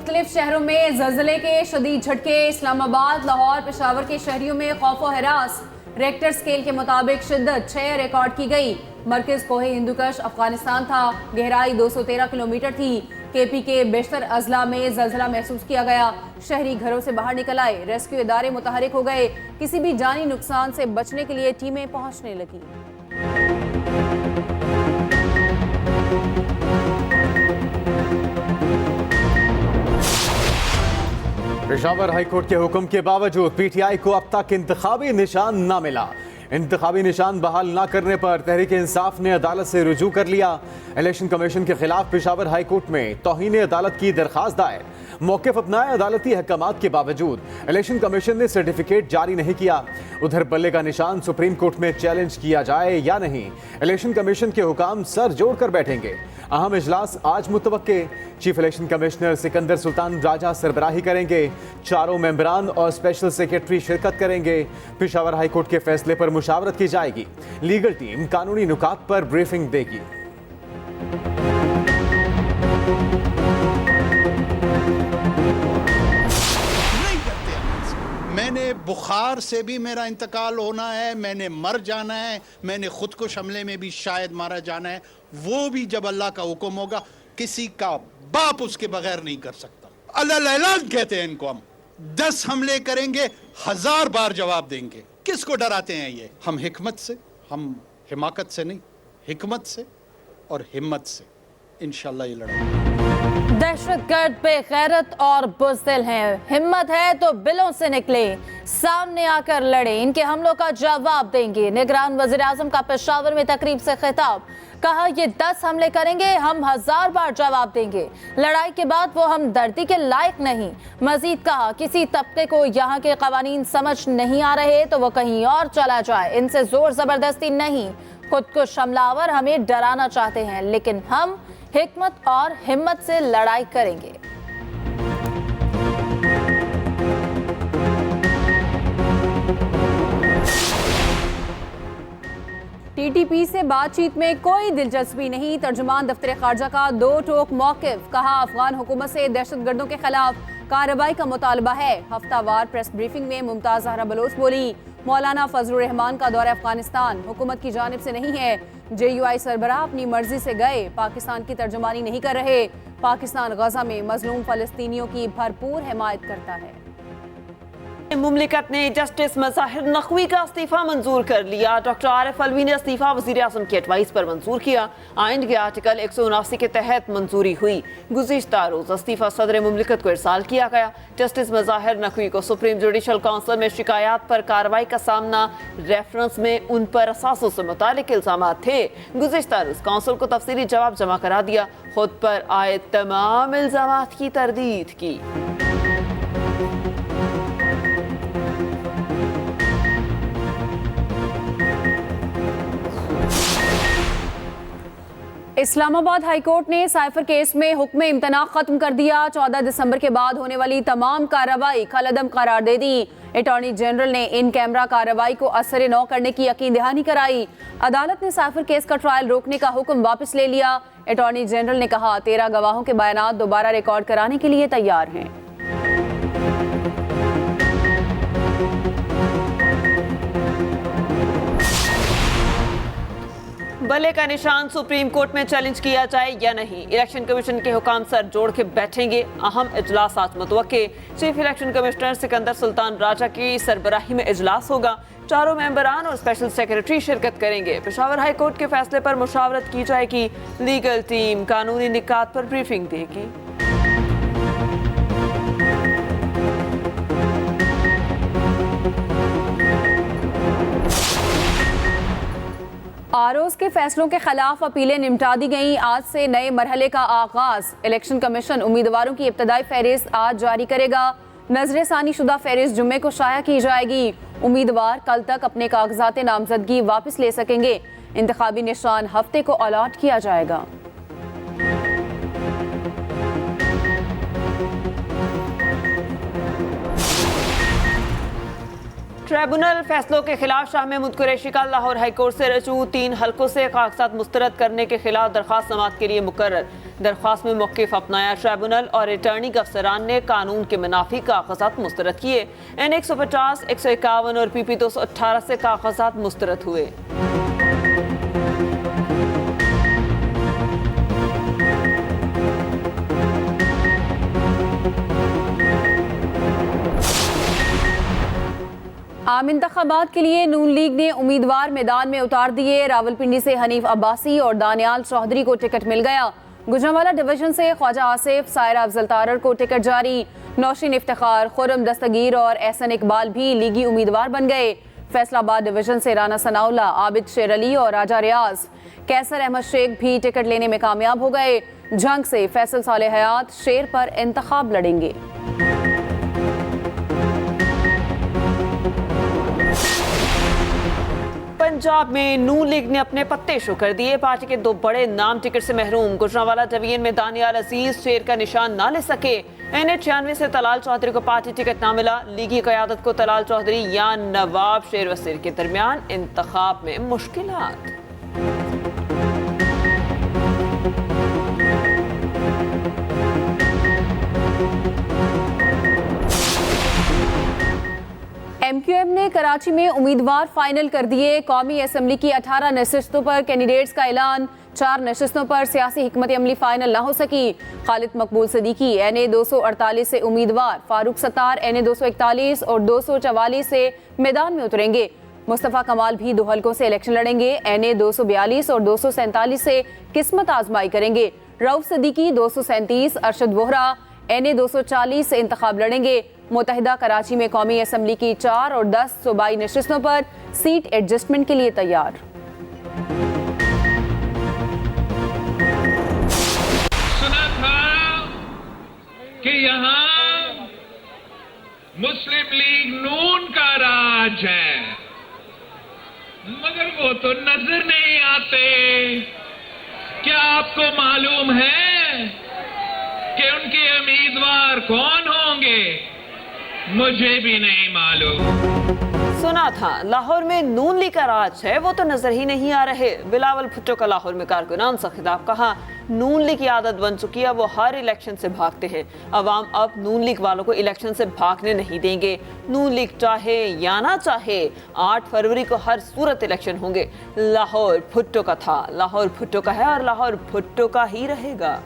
मुख्तलिफ शहरों में ज़लज़ले के शदीद झटके। इस्लामाबाद, लाहौर, पेशावर के शहरियों में खौफ व हरास। रेक्टर स्केल के मुताबिक शिद्दत 6 रिकॉर्ड की गई। मरकज़ कोहे हिंदुकश अफगानिस्तान था। गहराई 213 किलोमीटर थी। KP के बेशतर अजला में ज़लज़ला महसूस किया गया। शहरी घरों से बाहर निकल आए। रेस्क्यू इदारे मुतहरिक हो गए। किसी भी जानी नुकसान से बचने के लिए टीमें पहुंचने लगी। पेशावर हाईकोर्ट के हुक्म के बावजूद PTI को अब तक इंतखाबी निशान न मिला। इंतखाबी निशान बहाल न करने पर तहरीक इंसाफ ने अदालत से रुजू कर लिया। इलेक्शन कमीशन के खिलाफ पेशावर हाईकोर्ट में तौहीन अदालत की दरखास्त दायर। मौक़िफ़ अपनाए अदालती अहकामात के बावजूद इलेक्शन कमीशन ने सर्टिफिकेट जारी नहीं किया। उधर बल्ले का निशान सुप्रीम कोर्ट में चैलेंज किया जाए या नहीं, इलेक्शन कमीशन के हुकाम सर जोड़ कर बैठेंगे। अहम इजलास आज मुतवक्के। Chief election commissioner Sikandar Sultan Raja सरबराही करेंगे। चारों मेंबरान और स्पेशल सेक्रेटरी शिरकत करेंगे। पेशावर हाईकोर्ट के फैसले पर मुशावरत की जाएगी। लीगल टीम कानूनी नुकात पर ब्रीफिंग देगी। मैंने बुखार से भी मेरा इंतकाल होना है, मैंने मर जाना है, मैंने खुद को हमले में भी शायद मारा जाना है। वो भी जब अल्लाह का हुक्म होगा, किसी का बाप उसके बगैर नहीं कर सकता। अल्लाह ऐलान कहते हैं इनको। हम 10 हमले करेंगे, 1000 बार जवाब देंगे। किसको डराते हैं ये? हम हिकमत से, हम हिमाकत से नहीं, हिकमत से और हिम्मत से इंशाल्लाह ये लड़ाई। दहशतगर्द बेगैरत और बुज़दिल हैं। हिम्मत है तो बिलों से निकले, सामने आकर लड़े, इनके हमलों का जवाब देंगे। निगरान वज़ीर आज़म का पेशावर में तकरीब से खिताब। कहा ये 10 हमले करेंगे, हम 1000 बार जवाब देंगे। लड़ाई के बाद वो हम दर्दी के लायक नहीं। मजीद कहा किसी तबके को यहाँ के कवानीन समझ नहीं आ रहे तो वो कहीं और चला जाए, इनसे जोर जबरदस्ती नहीं। खुद को हमलावर हमें डराना चाहते हैं, लेकिन हम हिकमत और हिम्मत से लड़ाई करेंगे। TTP से बातचीत में कोई दिलचस्पी नहीं। तर्जुमान दफ्तर खारजा का 2 टोक मौक़िफ़। कहा अफगान हुकूमत से दहशतगर्दों के खिलाफ कार्रवाई का मुतालबा है। हफ्तावार प्रेस ब्रीफिंग में मुमताज़ ज़हरा बलोच बोली। मौलाना फजलुर रहमान का दौरा अफगानिस्तान हुकूमत की जानिब से नहीं है। JUI सरबराह अपनी मर्जी से गए, पाकिस्तान की तर्जुमानी नहीं कर रहे। पाकिस्तान गजा में मजलूम फ़लस्तीनियों की भरपूर हिमायत करता है। मुमलिकत ने जस्टिस मज़ाहिर नकवी का इस्तीफा मंजूर कर लिया। डॉक्टर आरिफ अलवी ने इस्तीफा वज़ीर आज़म की एडवाइस पर मंजूर किया। आइन के आर्टिकल 179 के तहत मंजूरी हुई। गुज़िश्ता रोज़ इस्तीफा सदर मुमलिकत को इरसाल किया गया। जस्टिस मज़ाहिर नकवी को सुप्रीम जुडिशल काउंसिल में शिकायत पर कार्रवाई का सामना। रेफरेंस में उन पर असासों से मुतालिक इल्ज़ाम थे। गुज़िश्ता रोज़ काउंसिल को तफसीली जवाब जमा करा दिया। खुद पर आए तमाम इल्ज़ाम की तरदीद की। इस्लामाबाद हाईकोर्ट ने साइफर केस में हुक्म इम्तना खत्म कर दिया। 14 दिसंबर के बाद होने वाली तमाम कार्रवाई कलअदम करार दे दी। अटॉर्नी जनरल ने इन कैमरा कार्रवाई को असर नौ करने की यकीन दहानी कराई। अदालत ने साइफर केस का ट्रायल रोकने का हुक्म वापस ले लिया। अटॉर्नी जनरल ने कहा 13 गवाहों के बयानात दोबारा रिकॉर्ड कराने के लिए तैयार हैं। बल्ले का निशान सुप्रीम कोर्ट में चैलेंज किया जाए या नहीं, इलेक्शन कमीशन के हुकाम सर जोड़ के बैठेंगे। अहम इजलास आज मुतवक्के। Chief election commissioner Sikandar Sultan Raja की सरबराही में इजलास होगा। चारों मेंबरान और स्पेशल सेक्रेटरी शिरकत करेंगे। पेशावर हाई कोर्ट के फैसले पर मुशावरत की जाएगी। लीगल टीम कानूनी निकात पर ब्रीफिंग देगी। आरओज़ के फैसलों के खिलाफ अपीलें निपटा दी गईं। आज से नए मरहले का आगाज। इलेक्शन कमीशन उम्मीदवारों की इब्तदाई फहरिस्त आज जारी करेगा। नजर सानी शुदा फहरिस्त जुम्मे को शाया की जाएगी। उम्मीदवार कल तक अपने कागजात नामजदगी वापस ले सकेंगे। इंतखाबी निशान हफ्ते को अलॉट किया जाएगा। ट्रिब्यूनल फैसलों के खिलाफ शाह महमूद कुरैशी का लाहौर हाईकोर्ट से रजू। 3 हलकों से कागजात मुस्तरद करने के खिलाफ दरख्वास्त समाअत के लिए मुकर्रर। दरख्वास्त में मौक़िफ़ अपनाया। ट्रिब्यूनल और रिटर्निंग अफसरान ने कानून के मुनाफी कागजात मुस्तरद किए। N 150, 151 और PP 218 से कागजात मुस्तरद हुए। आम इंतखाबात के लिए नून लीग ने उम्मीदवार मैदान में उतार दिए। रावलपिंडी से हनीफ अब्बासी और दानियाल चौधरी को टिकट मिल गया। गुजरांवाला डिवीजन से ख्वाजा आसिफ, सायरा अफजल तारर को टिकट जारी। नौशीन इफ्तिखार, खुर्रम दस्तगीर और एहसन इकबाल भी लीगी उम्मीदवार बन गए। फैसलाबाद डिवीजन से राना सनाउल्ला, आबिद शेर अली और राजा रियाज, कैसर अहमद शेख भी टिकट लेने में कामयाब हो गए। झंग से फैसल साले हयात शेर पर इंतखाब लड़ेंगे। पंजाब में नून लीग ने अपने पत्ते शुरू कर दिए। पार्टी के 2 बड़े नाम टिकट से महरूम। गुजरांवाला डिवीजन में दानियाल अजीज शेर का निशान ना ले सके। N 96 से तलाल चौधरी को पार्टी टिकट ना मिला। लीगी क़यादत को तलाल चौधरी या नवाब शेर वसीर के दरमियान इंतखाब में मुश्किलात। MQM ने कराची में उम्मीदवार फाइनल कर दिए। कौमी असम्बली की 18 नशिस्तों पर कैंडिडेट्स का ऐलान। 4 नशिस्तों पर सियासी हिकमत अमली फाइनल ना हो सकी। खालिद मकबूल सदीकी NA 248 से उम्मीदवार, फारूक सत्तार NA 241 और 244 से मैदान में उतरेंगे। मुस्तफ़ा कमाल भी 2 हलकों से इलेक्शन लड़ेंगे। NA 242 और 247 से किस्मत आजमाई करेंगे। रऊफ सदीकी 237, अरशद वोहरा NA 240 से इंतखाब लड़ेंगे। मुतहिदा कराची में कौमी असम्बली की 4 और 10 सूबाई नशिस्तों पर सीट एडजस्टमेंट के लिए तैयार। सुना था कि यहाँ मुस्लिम लीग नून का राज है, मगर वो तो नजर नहीं आते। क्या आपको मालूम है कि उनके उम्मीदवार कौन होंगे? मुझे भी नहीं मालूम। सुना था लाहौर में नून लीग का राज है, वो तो नजर ही नहीं आ रहे। बिलावल भुट्टो का लाहौर में कारकुनान से खिताब। कहा नून लीग की आदत बन चुकी है, वो हर इलेक्शन से भागते हैं। अवाम अब नून लीग वालों को इलेक्शन से भागने नहीं देंगे। नून लीग चाहे या ना चाहे 8 फरवरी को हर सूरत इलेक्शन होंगे। लाहौर भुट्टो का था, लाहौर भुट्टो का है और लाहौर भुट्टो का ही रहेगा।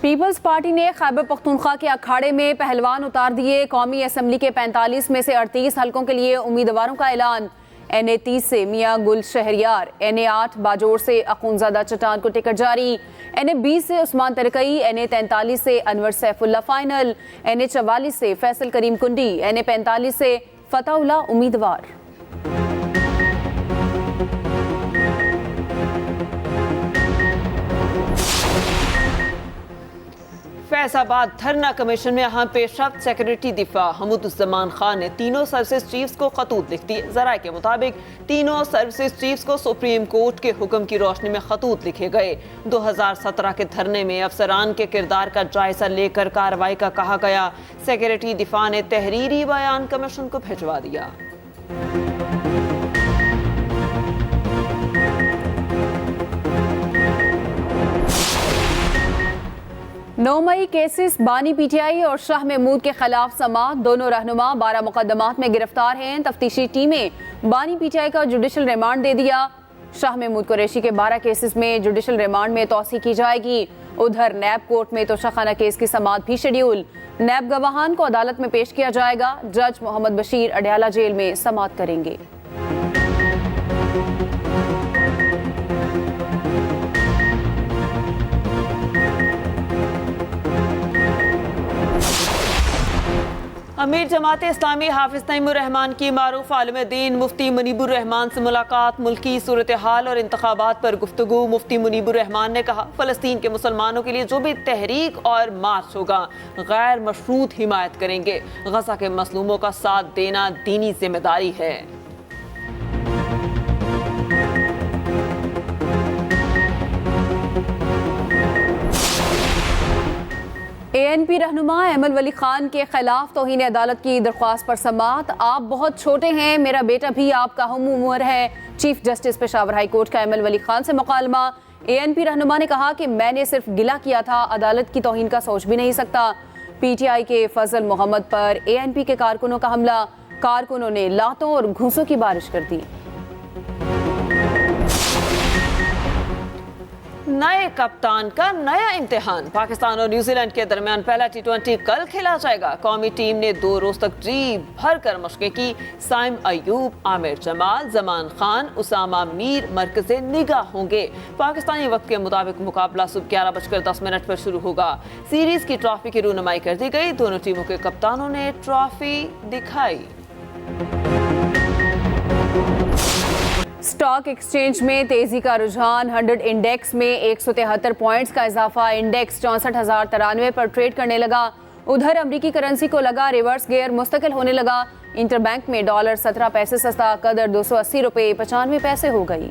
पीपल्स पार्टी ने खैबर पख्तूनख्वा के अखाड़े में पहलवान उतार दिए। कौमी असम्बली के 45 में से 38 हलकों के लिए उम्मीदवारों का ऐलान। NA 30 से मियां गुल शहरियार, NA 8 बाजोर से अखुनजादा चट्टान को टिकट जारी। NA 20 से उस्मान तरकई, NA 43 से अनवर सैफुल्ला फाइनल, NA 44 से फैसल करीम कुंडी, NA 45 से फताउल्ला उम्मीदवार। फैसलाबाद धरना कमीशन में अहम पेशरफ्त। सेक्रेटरी दिफा हमदुज़्ज़मान खान ने तीनों सर्विसेज चीफ्स को खतूत लिख दिए। ज़राए के मुताबिक तीनों सर्विसेज चीफ्स को सुप्रीम कोर्ट के हुक्म की रोशनी में खतूत लिखे गए। 2017 के धरने में अफसरान के किरदार का जायजा लेकर कार्रवाई का कहा गया। सेक्रेटरी दिफा ने तहरीरी बयान कमीशन को भिजवा दिया। 9 मई केसेस बानी PTI और शाह महमूद के खिलाफ समाअत। दोनों रहनुमा 12 मुकदमात में गिरफ्तार हैं। तफ्तीशी टीमें बानी PTI का जुडिशल रिमांड दे दिया। शाह महमूद कुरैशी के 12 केसेस में जुडिशल रिमांड में तौसी की जाएगी। उधर नैब कोर्ट में तोशाखाना केस की समाअत भी शेड्यूल। नैब गवाहान को अदालत में पेश किया जाएगा। जज मोहम्मद बशीर अडयाला जेल में समाअत करेंगे। अमीर जमात इस्लामी हाफिज तैमूर रहमान की मारूफ आलिम दीन मुफ्ती मुनीबुर रहमान से मुलाकात। मुल्की सूरत हाल और इंतखाबात पर गुफ्तगू। मुफ्ती मुनीबुर रहमान ने कहा फ़लस्तीन के मुसलमानों के लिए जो भी तहरीक और मार्च होगा गैर मशरूत हिमायत करेंगे। गजा के मसलूमों का साथ देना दीनी जिम्मेदारी है। ANP रहनुमा अमल वली खान के खिलाफ तौहीन अदालत की दरख्वास्त पर समाअत। आप बहुत छोटे हैं, मेरा बेटा भी आपका हम उम्र है। Chief justice Peshawar high court का अमल वली खान से मुकालमा। ANP रहनुमा ने कहा कि मैंने सिर्फ गिला किया था, अदालत की तौहीन का सोच भी नहीं सकता। PTI के फजल मोहम्मद पर ANP के कारकुनों का हमला, कारकुनों ने लातों और घूंसों की बारिश कर दी। नए कप्तान का नया इम्तिहान। पाकिस्तान और न्यूजीलैंड के दरमियान पहला T20 कल खेला जाएगा। कौमी टीम ने 2 रोज तक जी भर कर मशक़ें की। साइम अयूब, आमिर जमाल, जमान खान, उसामा मीर मरकज़े निगाह होंगे। पाकिस्तानी वक्त के मुताबिक मुकाबला सुबह 11:10 पर शुरू होगा। सीरीज की ट्रॉफी की रूनुमाई कर दी गई। दोनों टीमों के कप्तानों ने ट्रॉफी दिखाई। स्टॉक एक्सचेंज में तेजी का रुझान। 100 इंडेक्स में 173 पॉइंट्स का इजाफा। इंडेक्स 64,093 पर ट्रेड करने लगा। उधर अमरीकी करेंसी को लगा रिवर्स गियर, मुस्तकिल होने लगा। इंटरबैंक में $17 सस्ता, कदर $280.95 हो गई।